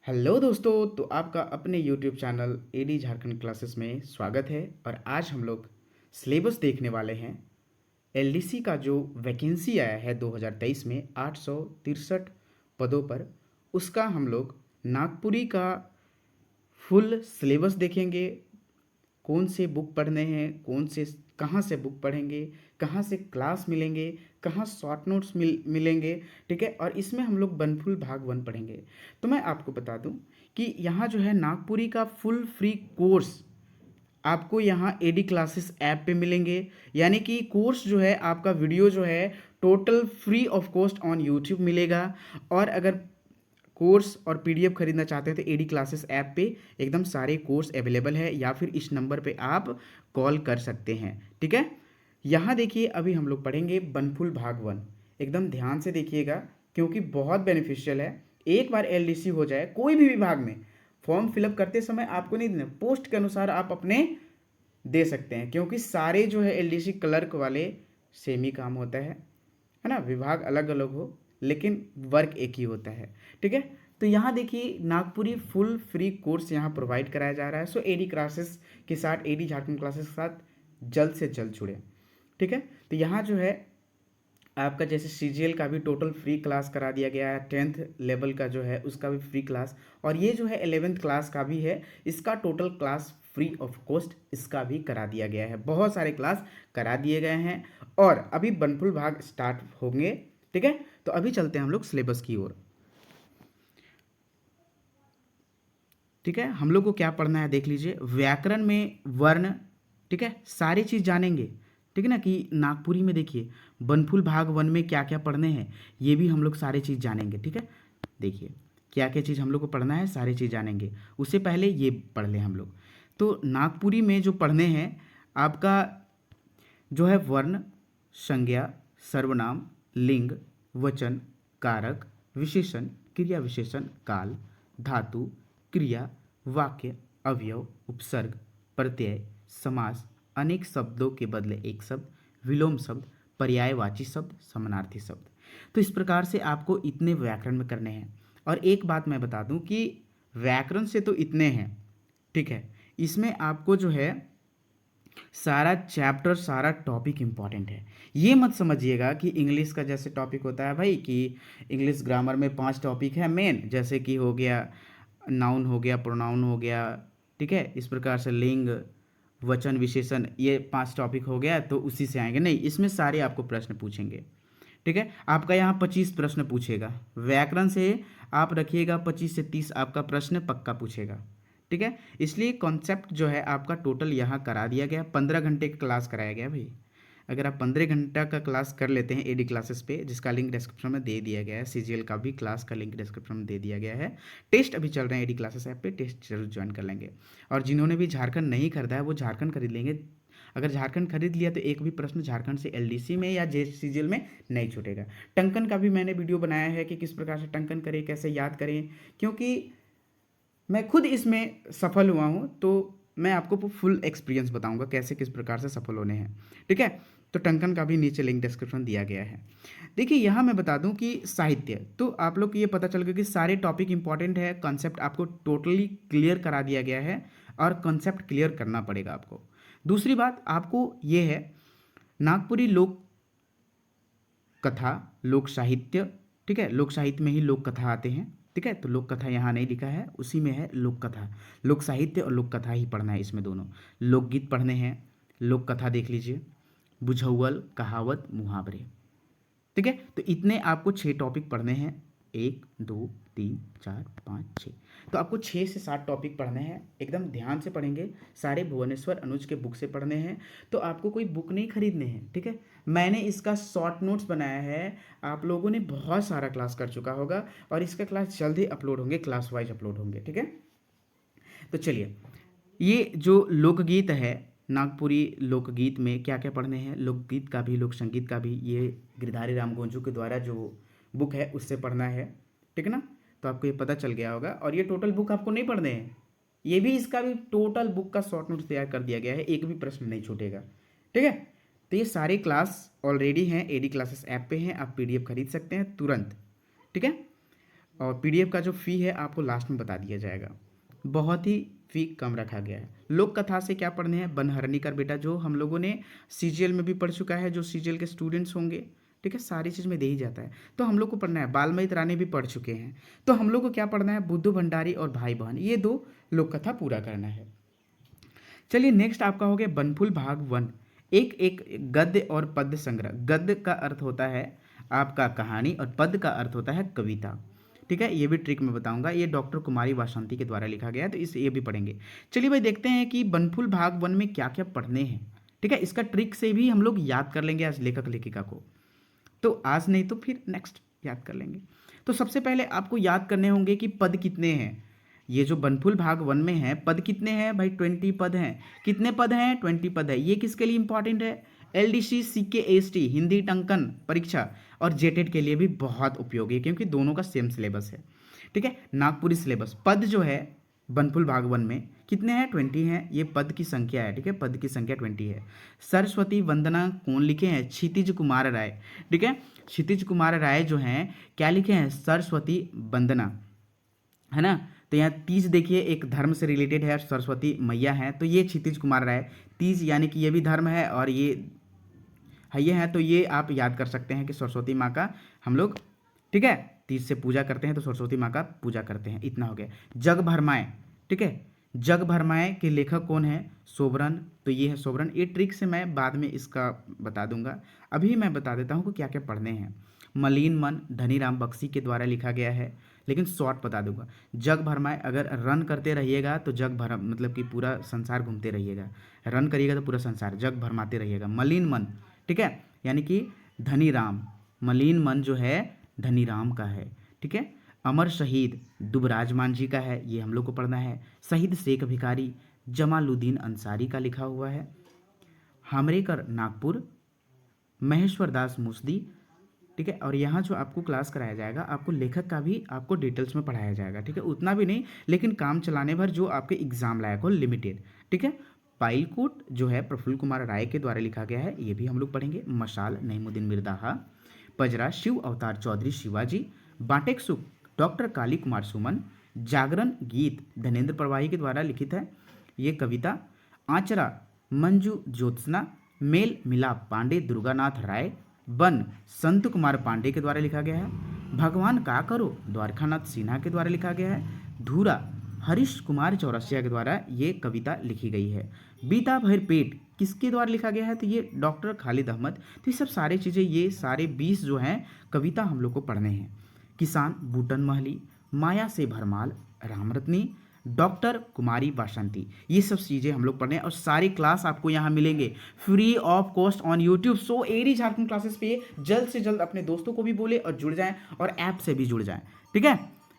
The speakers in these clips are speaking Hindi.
हेलो दोस्तों, तो आपका अपने YouTube channel AD Jharkhand classes में स्वागत है। और आज हम लोग सिलेबस देखने वाले हैं। एलडीसी का जो वैकेंसी आया है 2023 में 863 पदों पर, उसका हम लोग नागपुरी का फुल सिलेबस देखेंगे। कौन से बुक पढ़ने हैं, कौन से कहाँ से बुक पढ़ेंगे, कहाँ से क्लास मिलेंगे, कहाँ शॉर्ट नोट्स मिलेंगे। ठीक है, और इसमें हम लोग बनफुल भाग वन पढ़ेंगे। तो मैं आपको बता दूं कि यहाँ जो है नागपुरी का फुल फ्री कोर्स आपको यहाँ एडी क्लासेस ऐप पे मिलेंगे। यानी कि कोर्स जो है आपका वीडियो जो है total free of cost on YouTube मिलेगा। और अगर कोर्स और पीडीएफ खरीदना चाहते हैं तो एडी क्लासेस ऐप पे एकदम सारे कोर्स अवेलेबल है, या फिर इस नंबर पे आप कॉल कर सकते हैं। ठीक है, यहाँ देखिए अभी हम लोग पढ़ेंगे बनफुल भाग वन। एकदम ध्यान से देखिएगा क्योंकि बहुत बेनिफिशियल है। एक बार एलडीसी हो जाए कोई भी विभाग में, फॉर्म फिलअप करते समय आपको नहीं देना, पोस्ट के अनुसार आप अपने दे सकते हैं, क्योंकि सारे जो है एलडीसी क्लर्क वाले सेम ही काम होता है ना। विभाग अलग अलग हो लेकिन वर्क एक ही होता है। ठीक है, तो यहाँ देखिए नागपुरी फुल फ्री कोर्स यहाँ प्रोवाइड कराया जा रहा है। सो एडी क्लासेस के साथ, एडी झारखंड क्लासेस के साथ जल्द से जल्द जुड़े। ठीक है, तो यहाँ जो है आपका जैसे सीजीएल का भी टोटल फ्री क्लास करा दिया गया है, 10th लेवल का जो है उसका भी फ्री क्लास, और ये जो है 11th क्लास का भी है, इसका total class free of cost इसका भी करा दिया गया है। बहुत सारे क्लास करा दिए गए हैं और अभी बनफुल भाग स्टार्ट होंगे। ठीक है, तो अभी चलते हैं हम लोग सिलेबस की ओर। ठीक है, हम लोग को क्या पढ़ना है देख लीजिए। व्याकरण में वर्ण, ठीक है, सारी चीज़ जानेंगे। ठीक है ना, कि नागपुरी में देखिए बनफुल भाग वन में क्या क्या पढ़ने हैं, ये भी हम लोग सारी चीज़ जानेंगे। ठीक है, देखिए क्या क्या चीज़ हम लोग को पढ़ना है, सारी चीज़ जानेंगे। उससे पहले ये पढ़ लें हम लोग। तो नागपुरी में जो पढ़ने हैं आपका जो है वर्ण, संज्ञा, सर्वनाम, लिंग, वचन, कारक, विशेषण, क्रिया विशेषण, काल, धातु, क्रिया, वाक्य, अवयव, उपसर्ग, प्रत्यय, समास, अनेक शब्दों के बदले एक शब्द, विलोम शब्द, पर्यायवाची शब्द, समानार्थी शब्द। तो इस प्रकार से आपको इतने व्याकरण में करने हैं। और एक बात मैं बता दूं कि व्याकरण से तो इतने हैं, ठीक है, इसमें आपको जो है सारा चैप्टर, सारा टॉपिक इंपॉर्टेंट है। ये मत समझिएगा कि इंग्लिश का जैसे टॉपिक होता है भाई, कि इंग्लिश ग्रामर में 5 टॉपिक है मेन, जैसे कि हो गया नाउन, हो गया प्रोनाउन, हो गया, ठीक है, इस प्रकार से लिंग, वचन, विशेषण, ये 5 टॉपिक हो गया तो उसी से आएंगे। नहीं, इसमें सारे आपको प्रश्न पूछेंगे। ठीक है, आपका यहाँ 25 प्रश्न पूछेगा व्याकरण से। आप रखिएगा 25 से 30 आपका प्रश्न पक्का पूछेगा। ठीक है, इसलिए कॉन्सेप्ट जो है आपका टोटल यहाँ करा दिया गया। 15 घंटे का क्लास कराया गया भाई। अगर आप 15 घंटा का क्लास कर लेते हैं एडी क्लासेस पे, जिसका लिंक डिस्क्रिप्शन में दे दिया गया है, सीजीएल का भी क्लास का लिंक डिस्क्रिप्शन में दे दिया गया है। टेस्ट अभी चल रहे हैं एडी क्लासेस ऐप पे, टेस्ट जरूर ज्वाइन कर लेंगे। और जिन्होंने भी झारखंड नहीं खरीदा है वो झारखंड खरीद लेंगे। अगर झारखंड खरीद लिया तो एक भी प्रश्न झारखंड से एलडीसी में या जे सीजीएल में नहीं छूटेगा। टंकन का भी मैंने वीडियो बनाया है कि किस प्रकार से टंकन करें, कैसे याद करें, क्योंकि मैं खुद इसमें सफल हुआ हूँ। तो मैं आपको फुल एक्सपीरियंस बताऊंगा कैसे किस प्रकार से सफल होने हैं। ठीक है, तो टंकन का भी नीचे लिंक डिस्क्रिप्शन दिया गया है। देखिए यहाँ मैं बता दूं कि साहित्य, तो आप लोग को ये पता चल गया कि सारे टॉपिक इंपॉर्टेंट है, कॉन्सेप्ट आपको टोटली क्लियर करा दिया गया है और कॉन्सेप्ट क्लियर करना पड़ेगा आपको। दूसरी बात आपको ये है, नागपुरी लोक कथा, लोक साहित्य, ठीक है, लोक साहित्य में ही लोक कथा आते हैं। ठीक है, तो लोक कथा यहाँ नहीं लिखा है, उसी में है लोक कथा। लोक साहित्य और लोक कथा ही पढ़ना है इसमें दोनों। लोकगीत पढ़ने हैं, लोक कथा देख लीजिए, बुझौल, कहावत, मुहावरे। ठीक है, तो इतने आपको 6 टॉपिक पढ़ने हैं। 1 2 3 4 5 6, तो आपको 6 से 7 टॉपिक पढ़ने हैं। एकदम ध्यान से पढ़ेंगे, सारे भुवनेश्वर अनुज के बुक से पढ़ने हैं। तो आपको कोई बुक नहीं खरीदने हैं। ठीक है, मैंने इसका शॉर्ट नोट्स बनाया है। आप लोगों ने बहुत सारा क्लास कर चुका होगा और इसका क्लास जल्द ही अपलोड होंगे, क्लास वाइज अपलोड होंगे। ठीक है, तो चलिए, ये जो लोकगीत है, नागपुरी लोकगीत में क्या क्या पढ़ने हैं, लोकगीत का भी, लोक संगीत का भी, ये गिरधारी राम गोंजू के द्वारा जो बुक है उससे पढ़ना है। ठीक है ना, तो आपको ये पता चल गया होगा। और ये टोटल बुक आपको नहीं पढ़ने हैं, ये भी, इसका भी टोटल बुक का शॉर्ट नोट्स तैयार कर दिया गया है, एक भी प्रश्न नहीं छूटेगा। ठीक है, तो ये सारे क्लास ऑलरेडी हैं, एडी क्लासेस ऐप पे हैं, आप पीडीएफ खरीद सकते हैं तुरंत। ठीक है, और पीडीएफ का जो फ़ी है आपको लास्ट में बता दिया जाएगा। बहुत ही फ़ी कम रखा गया है। लोक कथा से क्या पढ़ने हैं, बनहरनी कर बेटा, जो हम लोगों ने सीजीएल में भी पढ़ चुका है, जो सीजीएल के स्टूडेंट्स होंगे, ठीक है, सारी चीज़ में दे ही जाता है। तो हम लोग को पढ़ना है, बाल्मीकि रानी भी पढ़ चुके हैं, तो हम लोग को क्या पढ़ना है, बुद्धू भंडारी और भाई बहन, ये 2 लोक कथा पूरा करना है। चलिए नेक्स्ट आपका हो गया बनफुल भाग 1, एक एक गद्य और पद्य संग्रह। गद्य का अर्थ होता है आपका कहानी और पद्य का अर्थ होता है कविता, ठीक है। ये भी ट्रिक मैं बताऊंगा, ये डॉक्टर कुमारी वासंती के द्वारा लिखा गया है, तो इस ये भी पढ़ेंगे। चलिए भाई देखते हैं कि बनफुल भाग 1 में क्या क्या पढ़ने हैं, ठीक है। इसका ट्रिक से भी हम लोग याद कर लेंगे आज लेखक लेखिका को, तो आज नहीं तो फिर नेक्स्ट याद कर लेंगे। तो सबसे पहले आपको याद करने होंगे कि पद कितने हैं। ये जो बनफुल भाग 1 में है, पद कितने हैं भाई, 20 पद हैं। कितने पद हैं, 20 पद है। ये किसके लिए इंपॉर्टेंट है, एलडीसी, सीकेएसटी, हिंदी टंकन परीक्षा और जेटेट के लिए भी बहुत उपयोगी है, क्योंकि दोनों का सेम सिलेबस है, ठीक है, नागपुरी सिलेबस। पद जो है बनफुल भाग 1 में कितने हैं, 20 हैं। ये पद की संख्या है, ठीक है, पद की संख्या 20 है। सरस्वती वंदना कौन लिखे हैं, क्षितिज कुमार राय, ठीक है। क्षितिज कुमार राय जो हैं क्या लिखे हैं, सरस्वती वंदना, है ना। तो यहाँ तीज देखिए एक धर्म से रिलेटेड है, सरस्वती मैया है, तो ये क्षितिज कुमार राय, तीज यानी कि ये भी धर्म है और ये है, ये है, तो ये आप याद कर सकते हैं कि सरस्वती माँ का हम लोग, ठीक है, तीज से पूजा करते हैं, तो सरस्वती माँ का पूजा करते हैं। इतना हो गया। जग भरमाए, ठीक है, जग भरमाए के लेखक कौन है, सोबरन, तो ये है सोबरन। ये ट्रिक से मैं बाद में इसका बता दूंगा, अभी मैं बता देता हूँ कि क्या क्या पढ़ने हैं। मलिन मन धनीराम बख्शी के द्वारा लिखा गया है, लेकिन शॉर्ट बता दूंगा। जग भरमाए, अगर रन करते रहिएगा तो जग भर मतलब कि पूरा संसार घूमते रहिएगा, रन करिएगा तो पूरा संसार, जग भरमाते रहिएगा। मलिन मन, ठीक है, यानी कि धनीराम, मलिन मन जो है धनीराम का है, ठीक है। अमर शहीद दुबराज मान जी का है, ये हम लोग को पढ़ना है। शहीद शेख भिखारी जमालुद्दीन अंसारी का लिखा हुआ है। हामरेकर नागपुर महेश्वर दास मुसदी, ठीक है। और यहाँ जो आपको क्लास कराया जाएगा, आपको लेखक का भी आपको डिटेल्स में पढ़ाया जाएगा, ठीक है, उतना भी नहीं, लेकिन काम चलाने भर जो आपके एग्जाम लायक हो, लिमिटेड, ठीक है। पाइलकोट जो है प्रफुल्ल कुमार राय के द्वारा लिखा गया है, ये भी हम लोग पढ़ेंगे। मशाल नईमुद्दीन मिर्दाहा, पजरा शिव अवतार चौधरी शिवाजी, बाटेक सुख डॉक्टर काली कुमार सुमन, जागरण गीत धनेन्द्र प्रवाही के द्वारा लिखित है ये कविता। आंचरा मंजू ज्योत्सना, मेल मिलाप पांडे दुर्गानाथ राय, बन संत कुमार पांडे के द्वारा लिखा गया है। भगवान का करो द्वारकानाथ सिन्हा के द्वारा लिखा गया है। धूरा हरीश कुमार चौरसिया के द्वारा ये कविता लिखी गई है। बीता भर पेट किसके द्वारा लिखा गया है, तो ये डॉक्टर खालिद अहमद। तो ये सब सारी चीज़ें, ये सारे 20 जो हैं कविता हम लोग को पढ़ने हैं। किसान बूटन महली, माया से भरमाल, रामरत्नी, डॉक्टर कुमारी वासंती, ये सब चीज़ें हम लोग पढ़ रहे हैं। और सारी क्लास आपको यहाँ मिलेंगे free of cost on YouTube. So एरी झारखंड क्लासेस पे जल्द से जल्द अपने दोस्तों को भी बोले और जुड़ जाएं, और ऐप से भी जुड़ जाएं, ठीक है।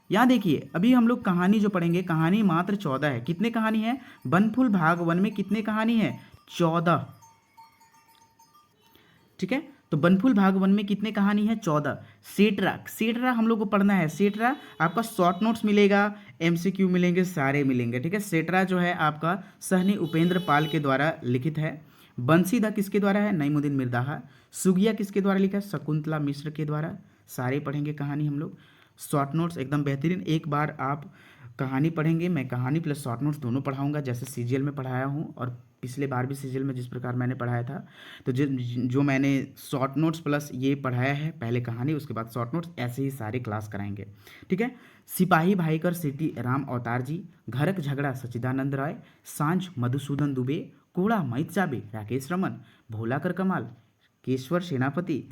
यहाँ देखिए अभी हम लोग कहानी जो पढ़ेंगे, कहानी मात्र 14 है। कितने कहानी है, बनफुल भाग 1 में कितने कहानी है, 14, ठीक है। तो बनफुल भाग 1 में कितने कहानी है, 14। सेटरा, सेटरा हम लोग को पढ़ना है। सेटरा आपका शॉर्ट नोट्स मिलेगा, एमसीक्यू मिलेंगे, सारे मिलेंगे, ठीक है। सेटरा जो है आपका सहनी उपेंद्र पाल के द्वारा लिखित है। बंसीदा किसके द्वारा है, नईमुद्दीन मिर्दाहा। सुगिया किसके द्वारा लिखा है, शकुंतला मिश्र के द्वारा। सारे पढ़ेंगे कहानी हम लोग। शॉर्ट नोट्स एकदम बेहतरीन, एक बार आप कहानी पढ़ेंगे, मैं कहानी प्लस शॉर्ट नोट्स दोनों पढ़ाऊंगा, जैसे सीजीएल में पढ़ाया हूँ और पिछले बार भी सीजीएल में जिस प्रकार मैंने पढ़ाया था। तो जो मैंने शॉर्ट नोट्स प्लस ये पढ़ाया है, पहले कहानी उसके बाद शॉर्ट नोट्स, ऐसे ही सारे क्लास कराएंगे, ठीक है। सिपाही भाईकर सिटी राम अवतार जी, घरक झगड़ा सच्चिदानंद राय, सांझ मधुसूदन दुबे, कूड़ा मैत चाबे राकेश रमन, भोलाकर कमाल केशवर सेनापति,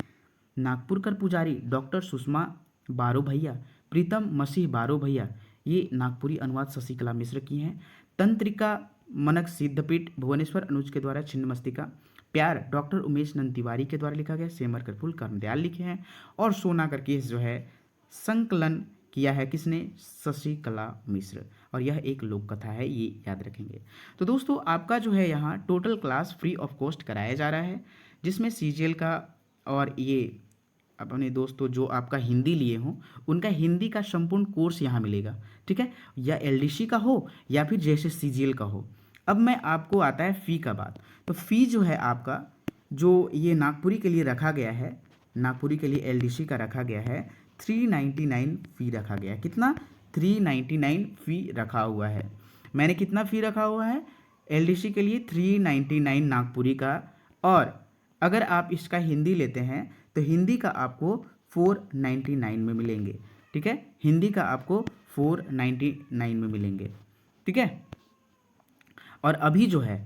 नागपुर कर पुजारी डॉक्टर सुषमा बारो भैया, प्रीतम मसीह बारो भैया, ये नागपुरी अनुवाद शशिकला मिश्र की हैं। तंत्रिका मनक सिद्धपीठ भुवनेश्वर अनुज के द्वारा छिन्नमस्तिका। प्यार डॉक्टर उमेश नंद तिवारी के द्वारा लिखा गया, सेमर करफुल कर्मदयाल लिखे हैं। और सोना कर केस जो है संकलन किया है किसने, शशिकला मिश्र, और यह एक लोक कथा है, ये याद रखेंगे। तो दोस्तों आपका जो है यहाँ total class free of cost कराया जा रहा है, जिसमें सीजीएल का और ये अपने दोस्तों जो आपका हिंदी लिए हों उनका हिंदी का संपूर्ण कोर्स यहाँ मिलेगा, ठीक है, या एलडीसी का हो या फिर जैसे सीजीएल का हो। अब मैं आपको आता है फ़ी का बात। तो फ़ी जो है आपका, जो ये नागपुरी के लिए रखा गया है, नागपुरी के लिए एलडीसी का रखा गया है 399 फ़ी रखा गया। कितना? 399 फ़ी रखा हुआ है। मैंने कितना फ़ी रखा हुआ है एलडीसी के लिए? 399 नागपुरी का। और अगर आप इसका हिंदी लेते हैं तो हिंदी का आपको 499 में मिलेंगे। ठीक है, हिंदी का आपको 499 में मिलेंगे। ठीक है, और अभी जो है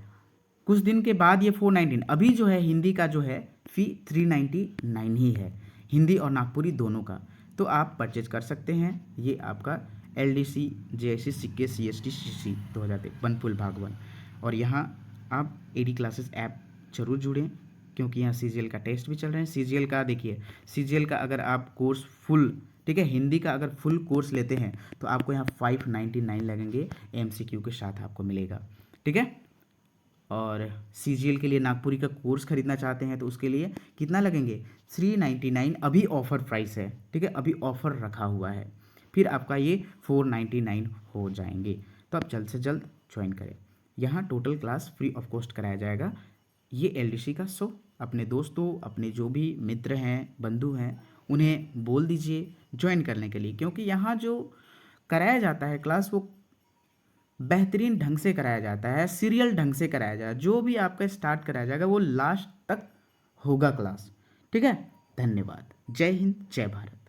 कुछ दिन के बाद ये 419, अभी जो है हिंदी का जो है फ़ी 399 ही है, हिंदी और नागपुरी दोनों का। तो आप परचेज कर सकते हैं। ये आपका एलडीसी जेएससी सिक्के सीएसटी सीसी 2023 बनपुल भागवन। और यहाँ आप एडी क्लासेस ऐप जरूर जुड़ें, क्योंकि यहाँ सीजीएल का टेस्ट भी चल रहे हैं। सीजीएल का देखिए, सीजीएल का अगर आप कोर्स फुल, ठीक है, हिंदी का अगर फुल कोर्स लेते हैं तो आपको यहाँ 599 लगेंगे, एमसीक्यू के साथ आपको मिलेगा। ठीक है, और सीजीएल के लिए नागपुरी का कोर्स खरीदना चाहते हैं तो उसके लिए कितना लगेंगे? 399 अभी ऑफ़र प्राइस है। ठीक है, अभी ऑफ़र रखा हुआ है, फिर आपका ये 499 हो जाएंगे। तो आप जल्द से जल्द ज्वाइन करें। यहाँ total class free of cost कराया जाएगा ये एलडीसी का। सो अपने दोस्तों, अपने जो भी मित्र हैं, बंधु हैं, उन्हें बोल दीजिए ज्वाइन करने के लिए, क्योंकि यहाँ जो कराया जाता है क्लास वो बेहतरीन ढंग से कराया जाता है, सीरियल ढंग से कराया जाएगा। जो भी आपका स्टार्ट कराया जाएगा वो लास्ट तक होगा क्लास। ठीक है, धन्यवाद। जय हिंद, जय भारत।